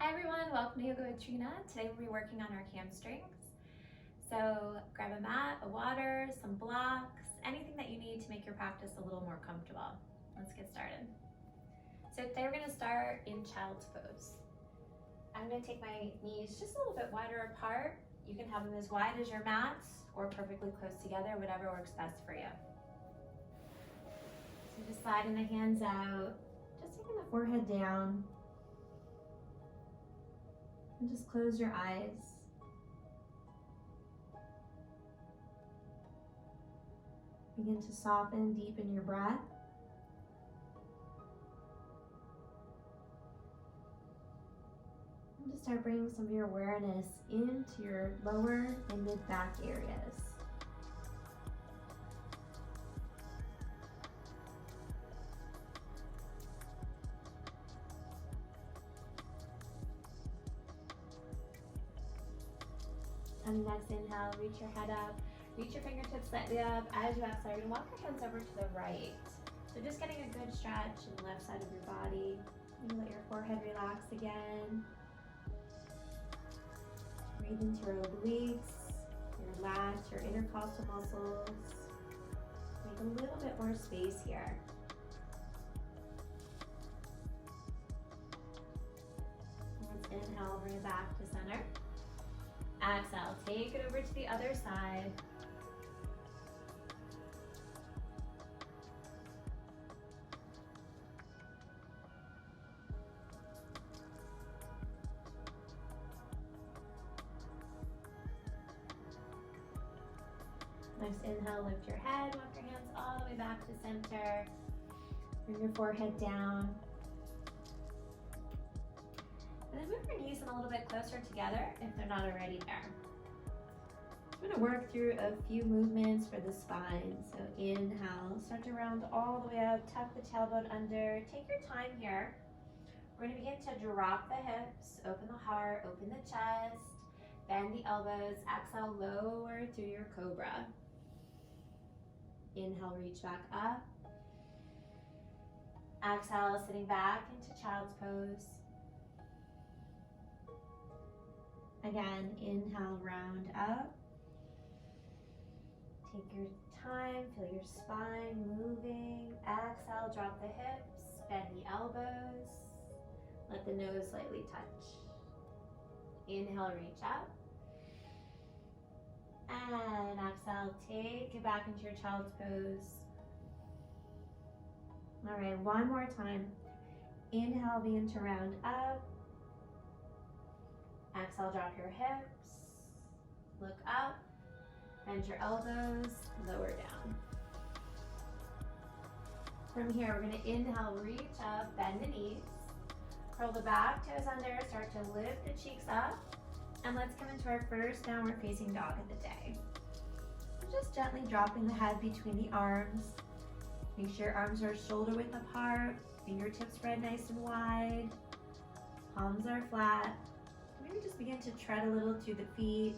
Hi everyone, welcome to Yoga with Trina. Today we'll be working on our hamstrings. So grab a mat, a water, some blocks, anything that you need to make your practice a little more comfortable. Let's get started. So today we're going to start in child's pose. I'm going to take my knees just a little bit wider apart. You can have them as wide as your mats or perfectly close together, whatever works best for you. So just sliding the hands out, just taking the forehead down. And just close your eyes. Begin to soften, deepen your breath. And just start bringing some of your awareness into your lower and mid back areas. On the next inhale, reach your head up, reach your fingertips slightly up. As you exhale, you're gonna walk your hands over to the right. So just getting a good stretch in the left side of your body. You let your forehead relax again. Breathe into your obliques, your lats, your intercostal muscles. Make a little bit more space here. Let's inhale, bring it back to center. Exhale, take it over to the other side. Next inhale, lift your head, walk your hands all the way back to center. Bring your forehead down. And then move your knees in a little bit closer together if they're not already there. I'm going to work through a few movements for the spine. So inhale, start to round all the way up, tuck the tailbone under. Take your time here. We're going to begin to drop the hips, open the heart, open the chest, bend the elbows. Exhale, lower through your cobra. Inhale, reach back up. Exhale, sitting back into child's pose. Again, inhale, round up. Take your time, feel your spine moving. Exhale, drop the hips, bend the elbows. Let the nose slightly touch. Inhale, reach up. And exhale, take it back into your child's pose. All right, one more time. Inhale, begin to round up. Exhale, drop your hips, look up, bend your elbows, lower down. From here, we're gonna inhale, reach up, bend the knees, curl the back toes under, start to lift the cheeks up, and let's come into our first downward facing dog of the day. So just gently dropping the head between the arms. Make sure your arms are shoulder width apart, fingertips spread nice and wide, palms are flat. Maybe just begin to tread a little through the feet,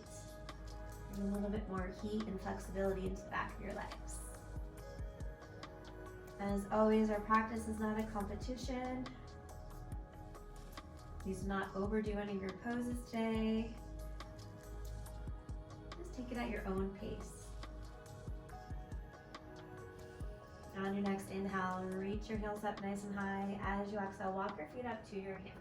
bring a little bit more heat and flexibility into the back of your legs. As always, our practice is not a competition. Please do not overdo any of your poses today. Just take it at your own pace. On your next inhale, reach your heels up nice and high. As you exhale, walk your feet up to your hands.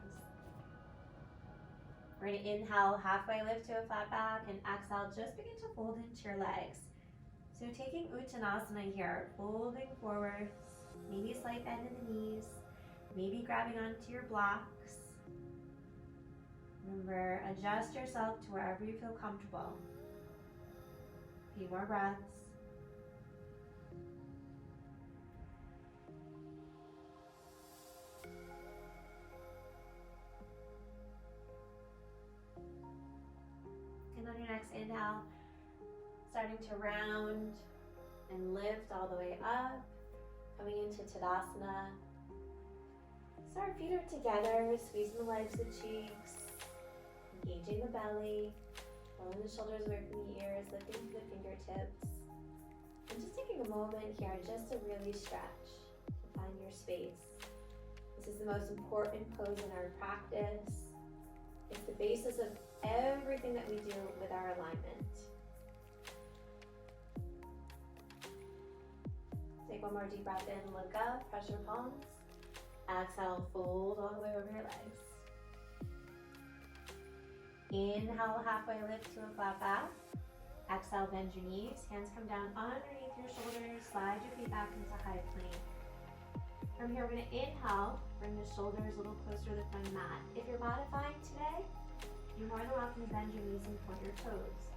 We're going to inhale, halfway lift to a flat back, and exhale, just begin to fold into your legs. So taking Uttanasana here, folding forwards, maybe a slight bend in the knees, maybe grabbing onto your blocks. Remember, adjust yourself to wherever you feel comfortable. A few more breaths. And on your next inhale, starting to round and lift all the way up, coming into Tadasana. So our feet are together, squeezing the legs, the cheeks, engaging the belly, pulling the shoulders away from the ears, lifting the fingertips. And just taking a moment here just to really stretch, to find your space. This is the most important pose in our practice. It's the basis of everything that we do with our alignment. Take one more deep breath in, look up, press your palms. Exhale, fold all the way over your legs. Inhale, halfway lift to a flat back. Exhale, bend your knees, hands come down underneath your shoulders, slide your feet back into high plank. From here, we're gonna inhale, bring the shoulders a little closer to the front of the mat. If you're modifying today, you're more than welcome to bend your knees and point your toes.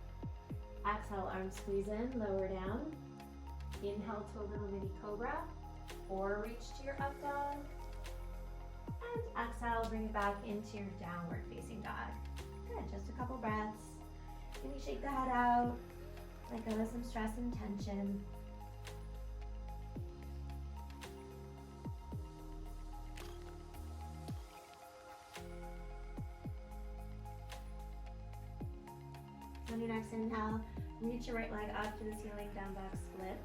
Exhale, arms squeeze in, lower down. Inhale to a little mini cobra, or reach to your up dog. And exhale, bring it back into your downward facing dog. Good, just a couple breaths. Maybe shake the head out, let go of some stress and tension. On your next inhale, reach your right leg up to the ceiling, down dog split.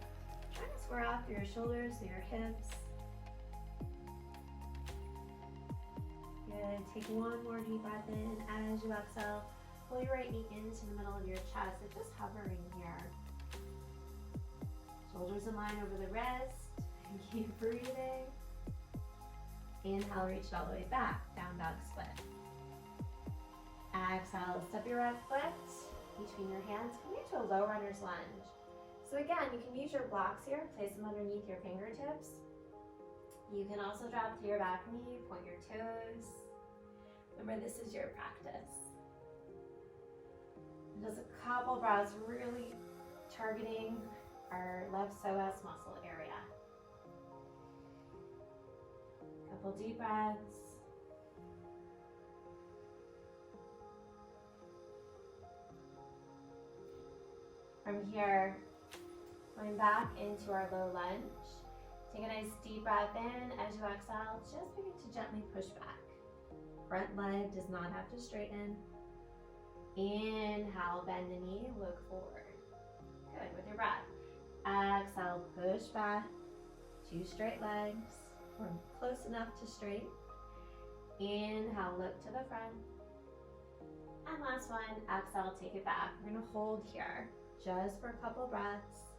Try to square off your shoulders to your hips. Good, take one more deep breath in as you exhale. Pull your right knee into the middle of your chest. It's just hovering here. Shoulders in line over the wrist. And keep breathing. Inhale, reach it all the way back. Down dog split. Exhale, step your right foot between your hands. Come into a low runner's lunge. So again, you can use your blocks here. Place them underneath your fingertips. You can also drop to your back knee. Point your toes. Remember, this is your practice. Just a couple breaths, really targeting our left psoas muscle area. Couple deep breaths. From here, going back into our low lunge. Take a nice deep breath in. As you exhale, just begin to gently push back. Front leg does not have to straighten. Inhale, bend the knee, look forward. Good, with your breath. Exhale, push back. Two straight legs, or close enough to straight. Inhale, look to the front. And last one, exhale, take it back. We're gonna hold here, just for a couple breaths.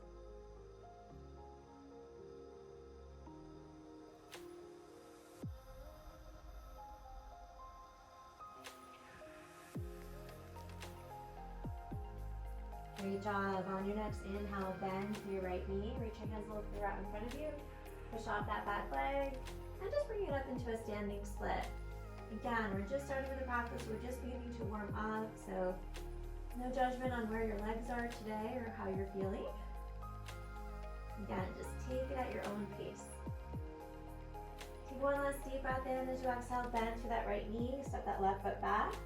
Great job. On your next inhale, bend to your right knee. Reach your hands a little further out in front of you. Push off that back leg. And just bring it up into a standing split. Again, we're just starting with the practice. We're just beginning to warm up. So no judgment on where your legs are today or how you're feeling. Again, just take it at your own pace. Take one last deep breath in as you exhale. Bend to that right knee. Step that left foot back.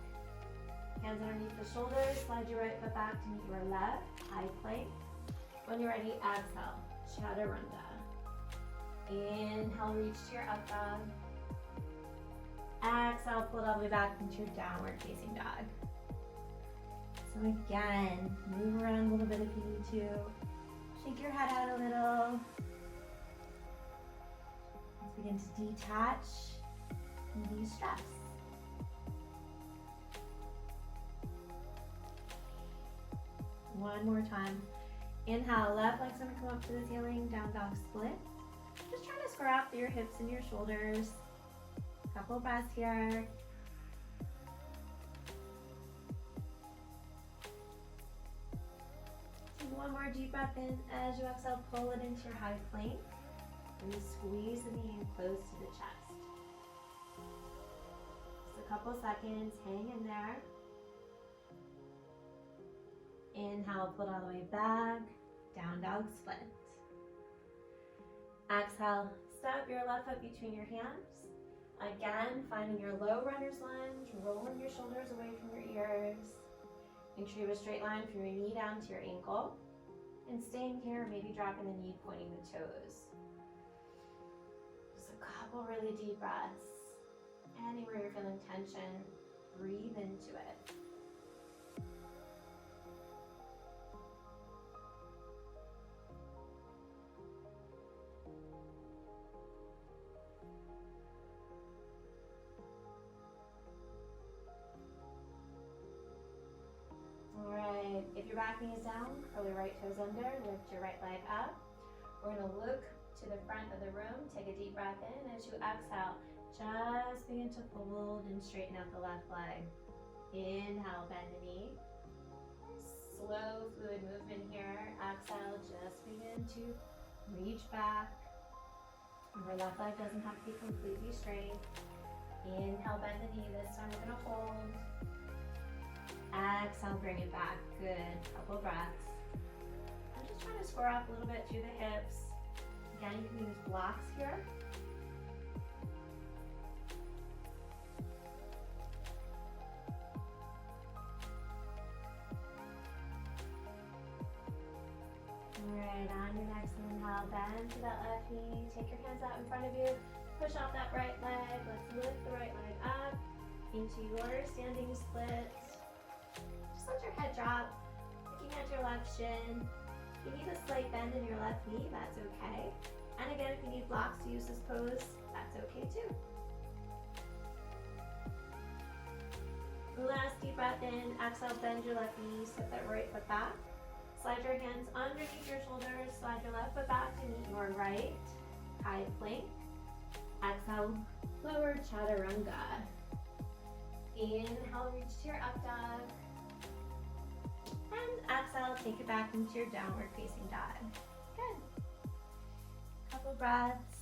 Hands underneath the shoulders, slide your right foot back to meet your left, high plank. When you're ready, exhale, chaturanga. Inhale, reach to your up dog. Exhale, pull it all the way back into your downward facing dog. So again, move around a little bit if you need to. Shake your head out a little. Let's begin to detach and de-stress. One more time. Inhale, left leg's gonna come up to the ceiling, down dog split. Just trying to square out through your hips and your shoulders. Couple breaths here. Take one more deep breath in. As you exhale, pull it into your high plank. And squeeze the knee in close to the chest. Just a couple seconds, hang in there. Inhale, pull it all the way back, down dog split. Exhale, step your left foot between your hands. Again, finding your low runner's lunge, rolling your shoulders away from your ears. Make sure you have a straight line from your knee down to your ankle. And staying here, maybe dropping the knee, pointing the toes. Just a couple really deep breaths. Anywhere you're feeling tension, breathe into it. back knees down, curl your right toes under, lift your right leg up. We're gonna look to the front of the room, take a deep breath in. As you exhale, just begin to fold and straighten out the left leg. Inhale, bend the knee. Slow, fluid movement here. Exhale, just begin to reach back. Your left leg doesn't have to be completely straight. Inhale, bend the knee. This time we're gonna hold. Exhale, bring it back. Good. Couple breaths. I'm just trying to square up a little bit through the hips. Again, you can use blocks here. Alright, on your next inhale, bend to that left knee. Take your hands out in front of you. Push off that right leg. Let's lift the right leg up into your standing split. Just let your head drop, looking at your left shin. If you need a slight bend in your left knee, that's okay. And again, if you need blocks to use this pose, that's okay too. Last deep breath in, exhale, bend your left knee, step that right foot back. Slide your hands underneath your shoulders, slide your left foot back to meet your right, high plank. Exhale, lower chaturanga. Inhale, reach to your up dog. And exhale, take it back into your downward facing dog. Good. Couple breaths.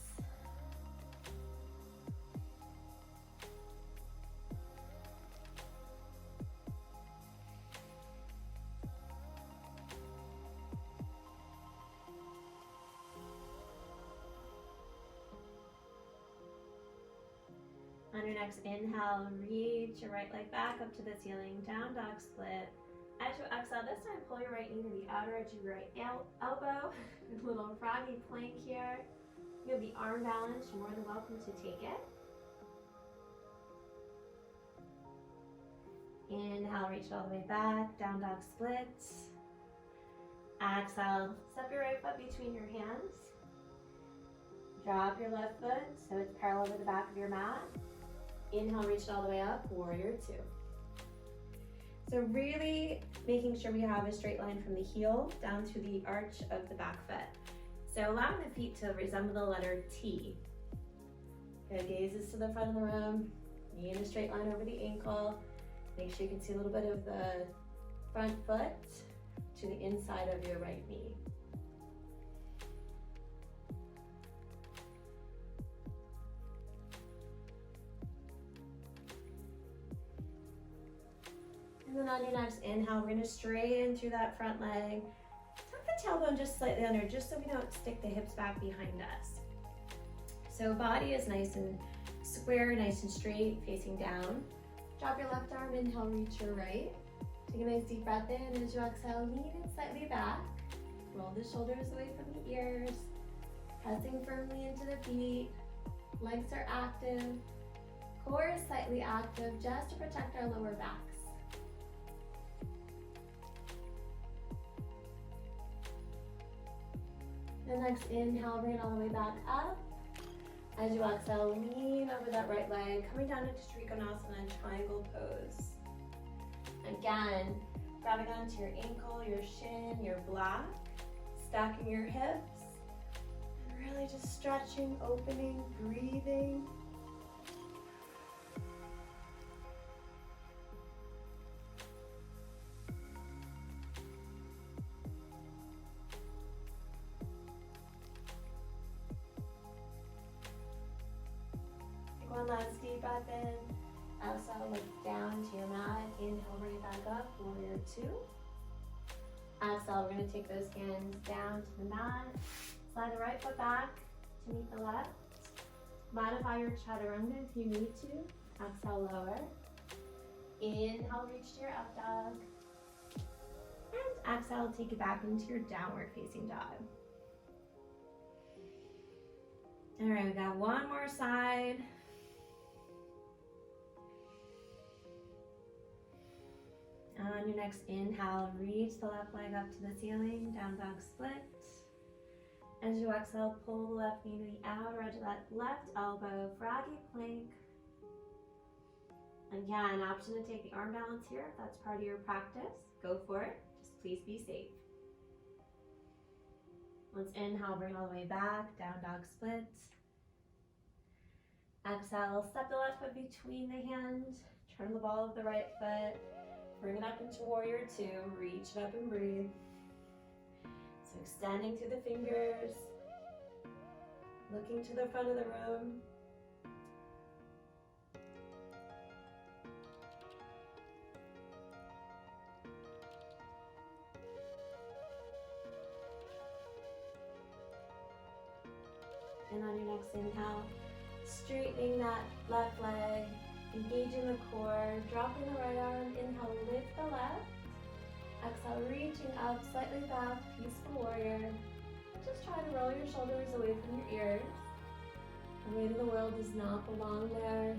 On your next inhale, reach your right leg back up to the ceiling, down dog split. As you exhale, this time pull your right knee to the outer edge of your right elbow. A little froggy plank here. You have the arm balance, you're more than welcome to take it. Inhale, reach it all the way back, down dog split. Exhale, step your right foot between your hands. Drop your left foot so it's parallel with the back of your mat. Inhale, reach it all the way up, warrior two. So really making sure we have a straight line from the heel down to the arch of the back foot. So allowing the feet to resemble the letter T. Good, gazes to the front of the room, knee in a straight line over the ankle. Make sure you can see a little bit of the front foot to the inside of your right knee. And then on your next inhale, we're gonna straighten through that front leg. Tuck the tailbone just slightly under, just so we don't stick the hips back behind us. So body is nice and square, nice and straight, facing down. Drop your left arm, inhale, reach your right. Take a nice deep breath in. As you exhale, lean it slightly back. Roll the shoulders away from the ears. Pressing firmly into the feet. Legs are active. Core is slightly active just to protect our lower backs. The next inhale, bring it all the way back up. As you exhale, lean over that right leg, coming down into Trikonasana, triangle pose. Again, grabbing onto your ankle, your shin, your block, stacking your hips, and really just stretching, opening, breathing. One last deep breath in. Exhale, look down to your mat. Inhale, bring it back up, warrior two. Exhale, we're gonna take those hands down to the mat. Slide the right foot back to meet the left. Modify your chaturanga if you need to. Exhale, lower. Inhale, reach to your up dog. And exhale, take it back into your downward facing dog. All right, we got one more side. On your next inhale, reach the left leg up to the ceiling, down dog split. As you exhale, pull the left knee to the outer edge of that left elbow, froggy plank. Again, option to take the arm balance here if that's part of your practice. Go for it. Just please be safe. Let's inhale, bring it all the way back, down dog split. Exhale, step the left foot between the hands, turn the ball of the right foot, bring it up into warrior two, reach it up and breathe. So extending through the fingers, looking to the front of the room. And on your next inhale, straightening that left leg, engaging the core, dropping the right arm, inhale, lift the left. Exhale, reaching up, slightly back, peaceful warrior. Just try to roll your shoulders away from your ears. The weight of the world does not belong there.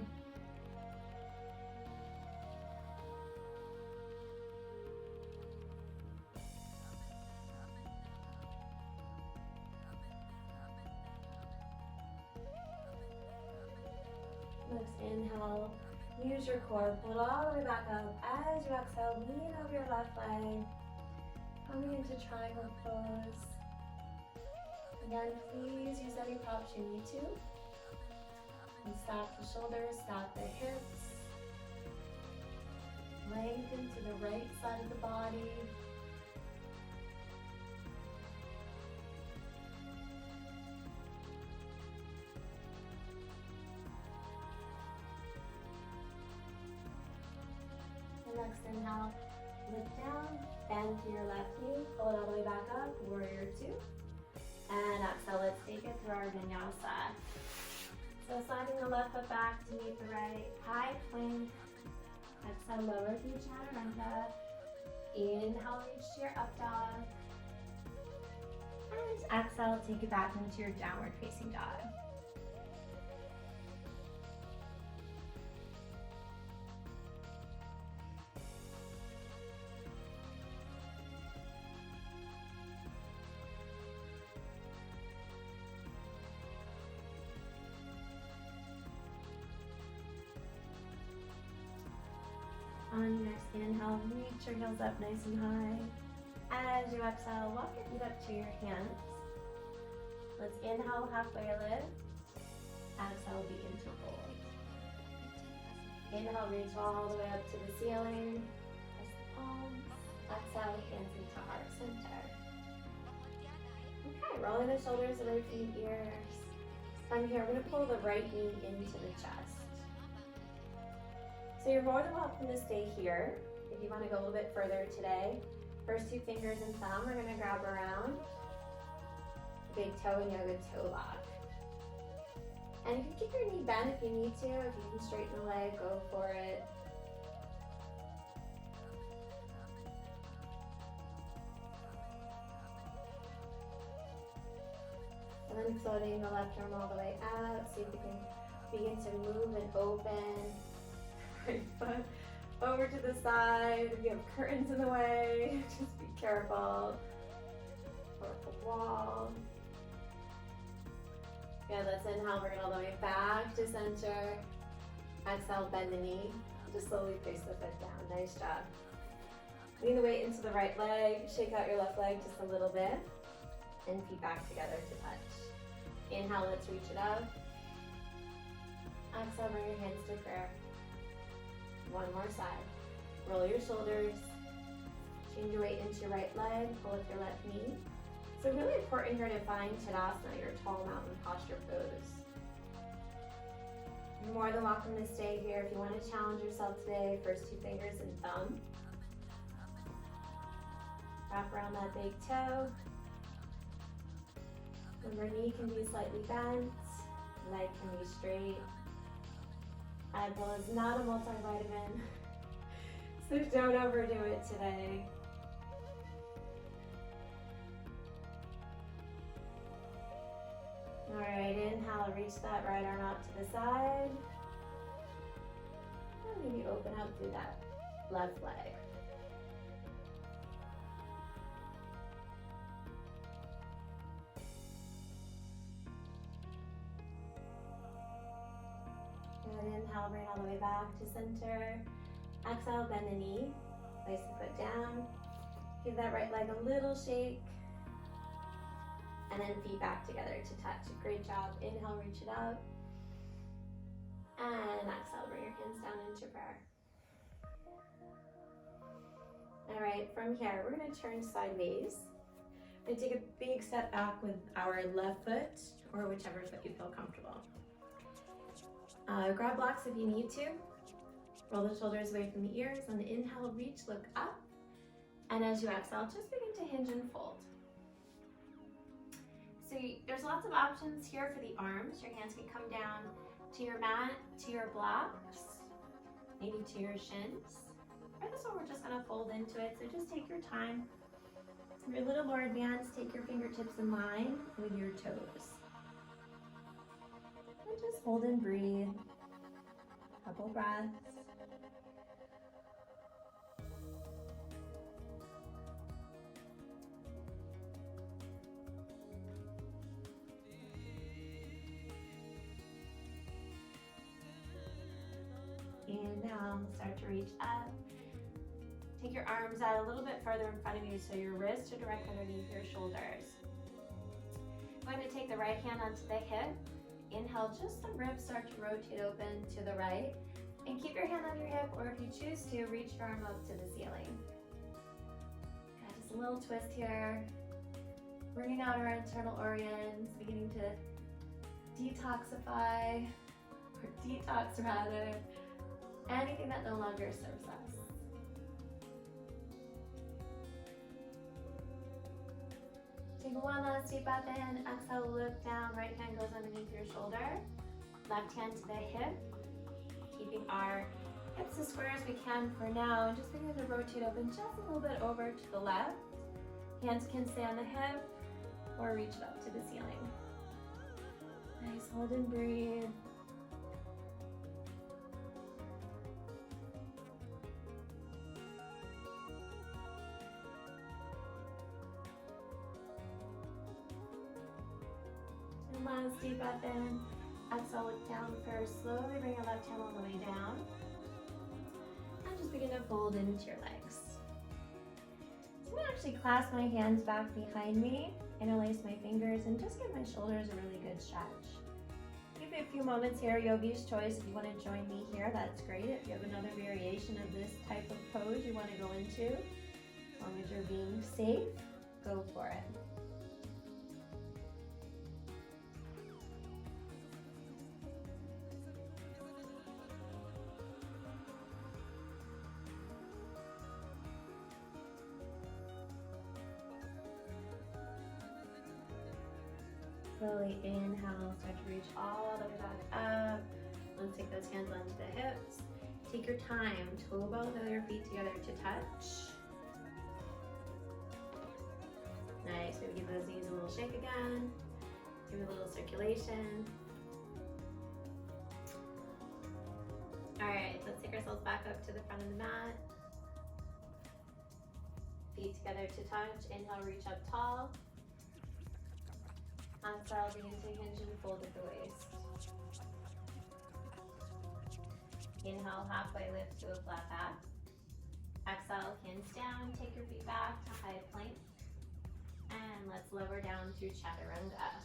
Next inhale, use your core, pull it all the way back up. As you exhale, lean over your left leg, coming into triangle pose. Again, please use any props you need to. And stack the shoulders, stack the hips. Lengthen to the right side of the body. Next inhale, lift down, bend to your left knee, pull it all the way back up, warrior two. And exhale, let's take it through our vinyasa. So sliding the left foot back to meet the right, high plank. Exhale, lower through chaturanga. Inhale, reach to your up dog. And exhale, take it back into your downward facing dog. On your next inhale, reach your heels up nice and high. As you exhale, walk your feet up to your hands. Let's inhale, halfway lift. Exhale, begin to fold. Inhale, reach all the way up to the ceiling. Press the palms. Exhale, hands into heart center. Okay, rolling the shoulders away from the ears. From here, we're going to pull the right knee into the chest. So you're more than welcome to stay here. If you want to go a little bit further today, first two fingers and thumb are going to grab around. Big toe and yoga toe lock. And you can keep your knee bent if you need to. If you can straighten the leg, go for it. And then floating the left arm all the way out. See if you can begin to move and open. Right foot over to the side. If you have curtains in the way, just be careful. Or a wall. Good, let's inhale, bring it all the way back to center. Exhale, bend the knee. Just slowly place the foot down. Nice job. Lean the weight into the right leg. Shake out your left leg just a little bit. And feet back together to touch. Inhale, let's reach it up. Exhale, bring your hands to prayer. One more side. Roll your shoulders. Change your weight into your right leg. Pull up your left knee. So really important here to find Tadasana, your tall mountain posture pose. You're more than welcome to stay here. If you want to challenge yourself today, first two fingers and thumb. Wrap around that big toe. Remember, knee can be slightly bent. Leg can be straight. Advil is not a multivitamin, so don't overdo it today. All right, inhale, reach that right arm out to the side. And maybe open out through that left leg. And inhale, bring it all the way back to center. Exhale, bend the knee. Place the foot down. Give that right leg a little shake. And then feet back together to touch. Great job. Inhale, reach it up. And exhale, bring your hands down into prayer. All right, from here, we're gonna turn sideways. We're gonna take a big step back with our left foot or whichever foot you feel comfortable. Grab blocks if you need to. Roll the shoulders away from the ears. On the inhale, reach, look up. And as you exhale, just begin to hinge and fold. So there's lots of options here for the arms. Your hands can come down to your mat, to your blocks, maybe to your shins. For this one, we're just gonna fold into it. So just take your time. If you're a little more advanced, take your fingertips in line with your toes. And just hold and breathe. A couple breaths. And now start to reach up. Take your arms out a little bit further in front of you so your wrists are directly underneath your shoulders. I'm going to take the right hand onto the hip. Inhale, just the ribs start to rotate open to the right. And keep your hand on your hip, or if you choose to, reach your arm up to the ceiling. Just a little twist here. Bringing out our internal organs, beginning to detoxify, or detox rather, anything that no longer serves us. Take one last deep breath in, exhale, look down, right hand goes underneath your shoulder, left hand to the hip, keeping our hips as square as we can for now, and just begin to rotate open just a little bit over to the left. Hands can stay on the hip, or reach it up to the ceiling. Nice, hold and breathe. And last deep breath in. Exhale, look down first. Slowly bring your left hand all the way down. And just begin to fold into your legs. So I'm going to actually clasp my hands back behind me, interlace my fingers, and just give my shoulders a really good stretch. Give me a few moments here, yogi's choice. If you want to join me here, that's great. If you have another variation of this type of pose you want to go into, as long as you're being safe, go for it. Slowly inhale, start to reach all the way back up. Let's take those hands onto the hips. Take your time, toe both of your feet together to touch. Nice, maybe give those knees a little shake again. Give it a little circulation. All right, let's take ourselves back up to the front of the mat. Feet together to touch. Inhale, reach up tall. Exhale, begin to hinge and fold at the waist. Inhale, halfway lift to a flat back. Exhale, hands down, take your feet back to high plank. And let's lower down through chaturanga.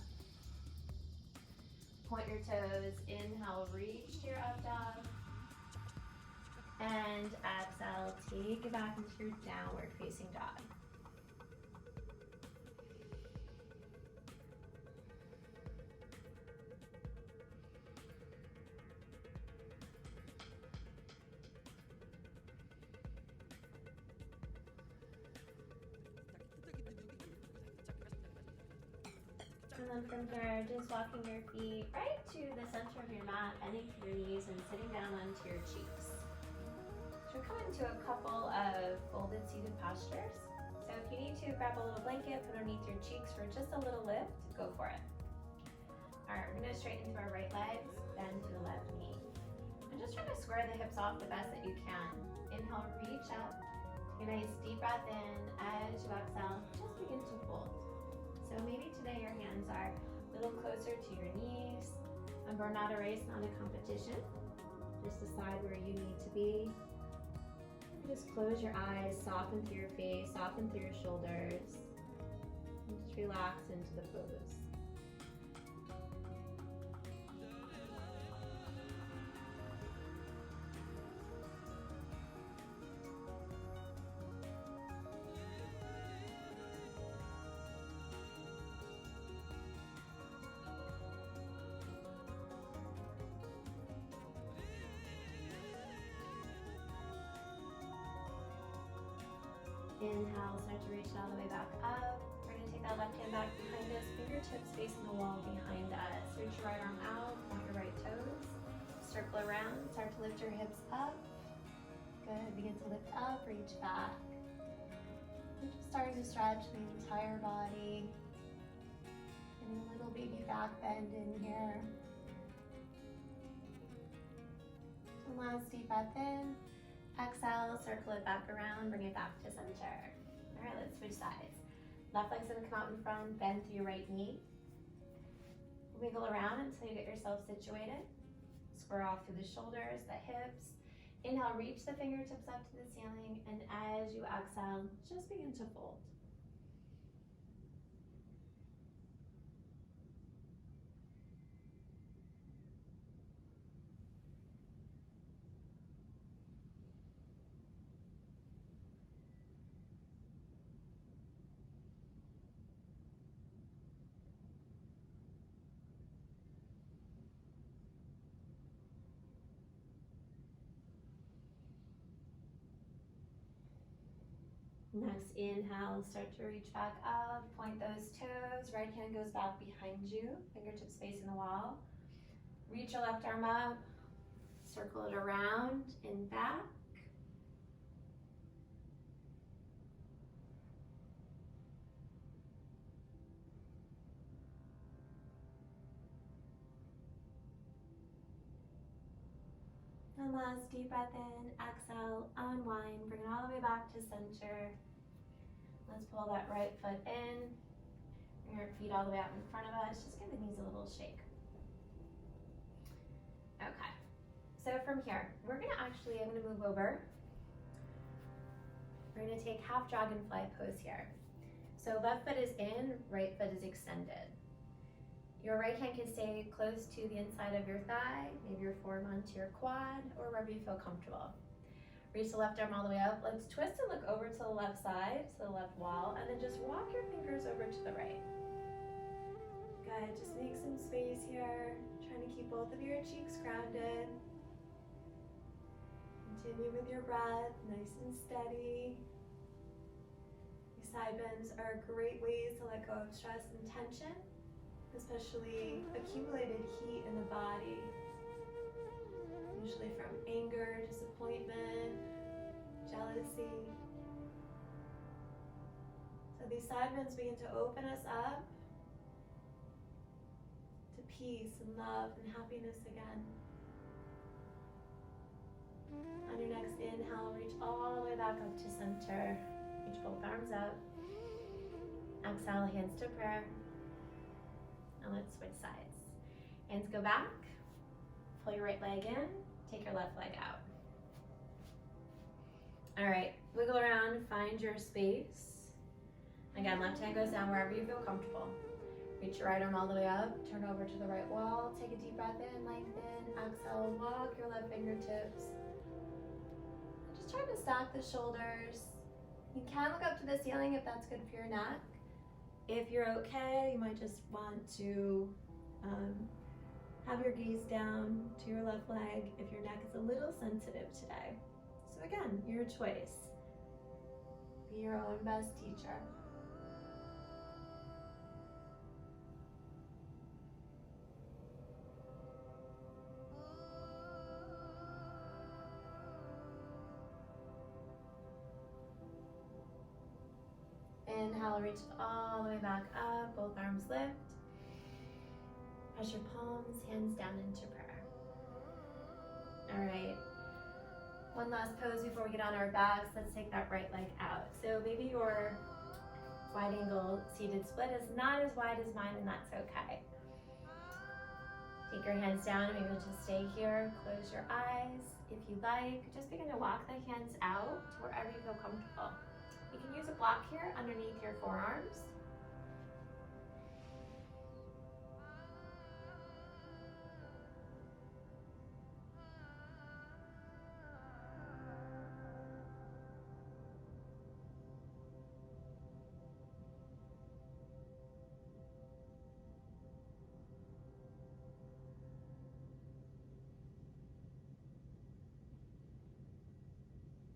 Point your toes, inhale, reach to your up dog. And exhale, take it back into your downward facing dog. And then from here, just walking your feet right to the center of your mat, bending to your knees and sitting down onto your cheeks. So we're coming to a couple of folded seated postures. So if you need to, grab a little blanket, put underneath your cheeks for just a little lift, go for it. All right, we're gonna straighten into our right legs, bend to the left knee. And just try to square the hips off the best that you can. Inhale, reach up. Take a nice deep breath in. As you exhale, just begin to fold. So maybe today your hands are a little closer to your knees. Remember, not a race, not a competition. Just decide where you need to be. Just close your eyes, soften through your face, soften through your shoulders, and just relax into the pose. Inhale, start to reach it all the way back up. We're going to take that left hand back behind us, fingertips facing the wall behind us. Reach your right arm out, point your right toes. Circle around, start to lift your hips up. Good, begin to lift up, reach back. And just starting to stretch the entire body. Getting a little baby back bend in here. And last deep breath in. Exhale, circle it back around, bring it back to center. All right, let's switch sides. Left leg's gonna come out in front, bend through your right knee. Wiggle around until you get yourself situated. Square off through the shoulders, the hips. Inhale, reach the fingertips up to the ceiling, and as you exhale, just begin to fold. Next inhale, start to reach back up, point those toes, right hand goes back behind you, fingertips facing the wall. Reach your left arm up, circle it around and back. And last deep breath in, exhale, unwind, bring it all the way back to center. Let's pull that right foot in, bring your feet all the way out in front of us. Just give the knees a little shake. Okay, so from here, I'm gonna move over. We're gonna take half dragonfly pose here. So left foot is in, right foot is extended. Your right hand can stay close to the inside of your thigh, maybe your forearm onto your quad, or wherever you feel comfortable. Reach the left arm all the way up. Let's twist and look over to the left side, to the left wall, and then just walk your fingers over to the right. Good, just make some space here. Trying to keep both of your cheeks grounded. Continue with your breath, nice and steady. These side bends are great ways to let go of stress and tension, especially accumulated heat in the body, usually from anger, disappointment, jealousy. So these side bends begin to open us up to peace and love and happiness again. On your next inhale, reach all the way back up to center. Reach both arms up. Exhale, hands to prayer. And let's switch sides. Hands go back, pull your right leg in, take your left leg out. All right, wiggle around, find your space. Again, left hand goes down wherever you feel comfortable. Reach your right arm all the way up, turn over to the right wall, take a deep breath in, lengthen, exhale, walk your left fingertips. Just try to stack the shoulders. You can look up to the ceiling if that's good for your neck. If you're okay, you might just want to have your gaze down to your left leg if your neck is a little sensitive today. So again, your choice. Be your own best teacher. Inhale, reach all the way back up, both arms lift. Press your palms, hands down into prayer. All right, one last pose before we get on our backs. Let's take that right leg out. So maybe your wide angle seated split is not as wide as mine, and that's okay. Take Take your hands down and maybe just stay here. Close your eyes. If you like, just begin to walk the hands out to wherever you feel comfortable. You can use a block here underneath your forearms.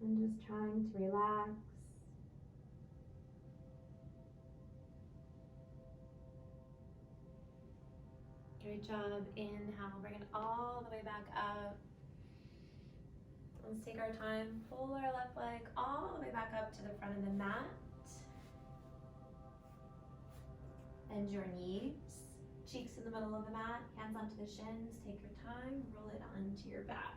And just trying to relax. Great job. Inhale, bring it all the way back up. Let's take our time, pull our left leg all the way back up to the front of the mat. Bend your knees, cheeks in the middle of the mat, hands onto the shins. Take your time, roll it onto your back.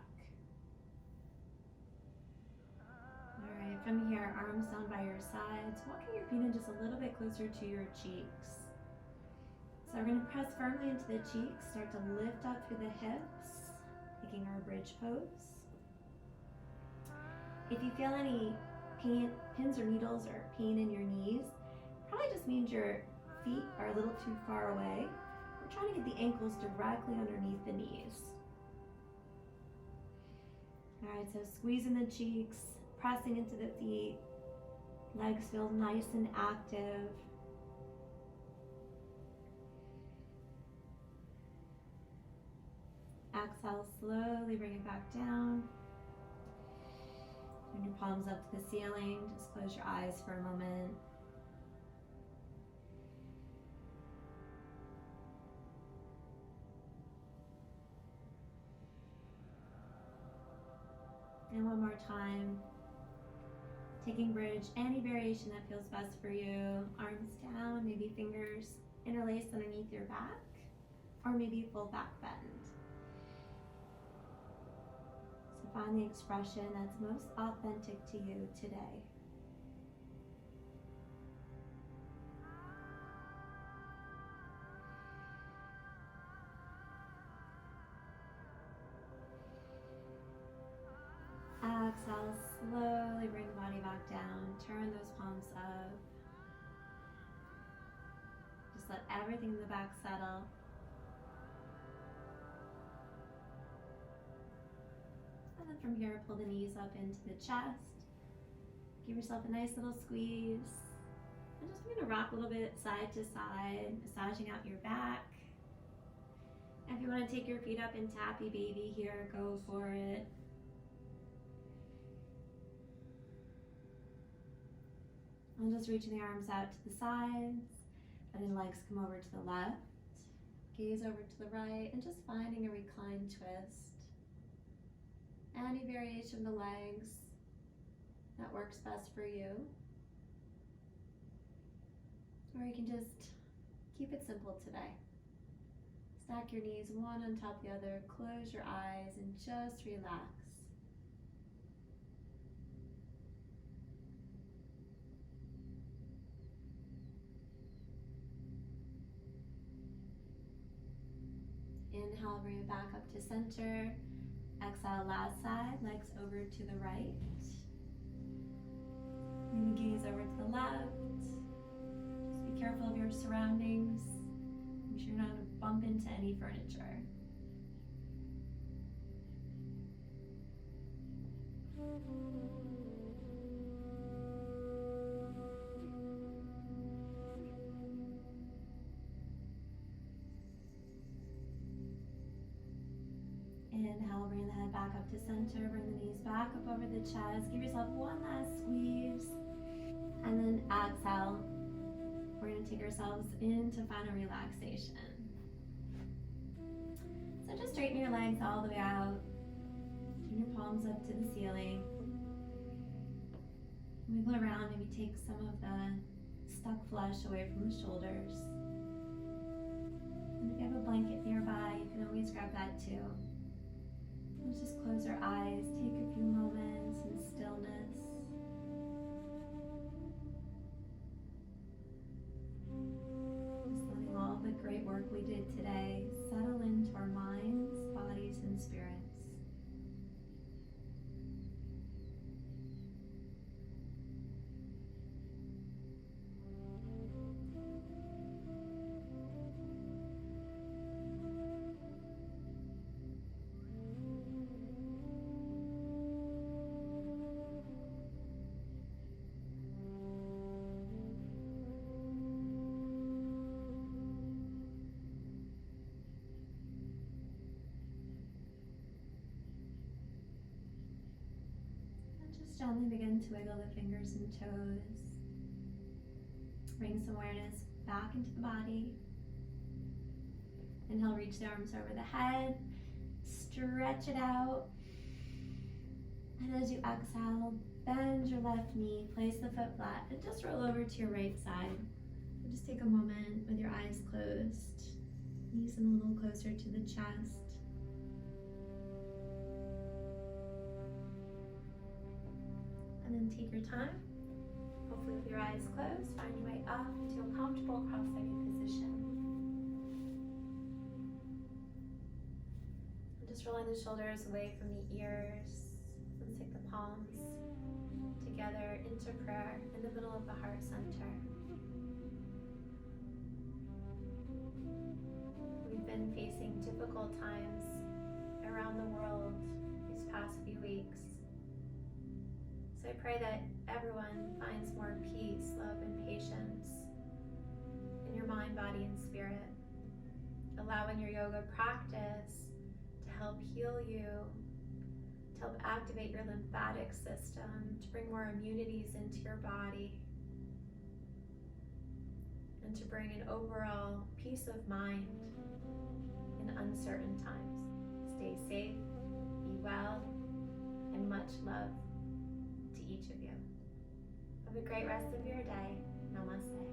All right, from here, arms down by your sides, walking your feet in just a little bit closer to your cheeks. So we're going to press firmly into the cheeks, start to lift up through the hips, taking our bridge pose. If you feel any pain, pins or needles or pain in your knees, probably just means your feet are a little too far away. We're trying to get the ankles directly underneath the knees. All right, so squeezing the cheeks, pressing into the feet, legs feel nice and active. Exhale, slowly bring it back down. Turn your palms up to the ceiling. Just close your eyes for a moment. And one more time. Taking bridge, any variation that feels best for you. Arms down, maybe fingers interlaced underneath your back, or maybe full back bend. So find the expression that's most authentic to you today. Exhale, slowly bring the body back down. Turn those palms up. Just let everything in the back settle. And then from here, pull the knees up into the chest. Give yourself a nice little squeeze. And just begin to rock a little bit side to side, massaging out your back. And if you want to take your feet up into happy baby here, go for it. And just reaching the arms out to the sides, letting the legs come over to the left, gaze over to the right, and just finding a reclined twist. Any variation of the legs that works best for you. Or you can just keep it simple today. Stack your knees one on top of the other, close your eyes, and just relax. Inhale, bring it back up to center. Exhale, last side, legs over to the right. Maybe gaze over to the left. Just be careful of your surroundings. Make sure you're not going to bump into any furniture. Inhale, bring the head back up to center, bring the knees back up over the chest. Give yourself one last squeeze. And then exhale. We're going to take ourselves into final relaxation. So just straighten your legs all the way out. Turn your palms up to the ceiling. Wiggle around, maybe take some of the stuck flesh away from the shoulders. And if you have a blanket nearby, you can always grab that too. Let's just close our eyes, take a few moments in stillness. Just letting all the great work we did today settle into our mind. just gently begin to wiggle the fingers and toes. Bring some awareness back into the body. Inhale, reach the arms over the head. Stretch it out. And as you exhale, bend your left knee, place the foot flat, and just roll over to your right side. And just take a moment with your eyes closed. Knees in a little closer to the chest. And then take your time. Hopefully with your eyes closed, find your way up into a comfortable cross-legged position. And just rolling the shoulders away from the ears. Let's take the palms together into prayer in the middle of the heart center. We've been facing difficult times around the world these past few weeks. So I pray that everyone finds more peace, love, and patience in your mind, body, and spirit. Allowing your yoga practice to help heal you, to help activate your lymphatic system, to bring more immunities into your body, and to bring an overall peace of mind in uncertain times. Stay safe, be well, and much love to each of you. Have a great rest of your day. Namaste.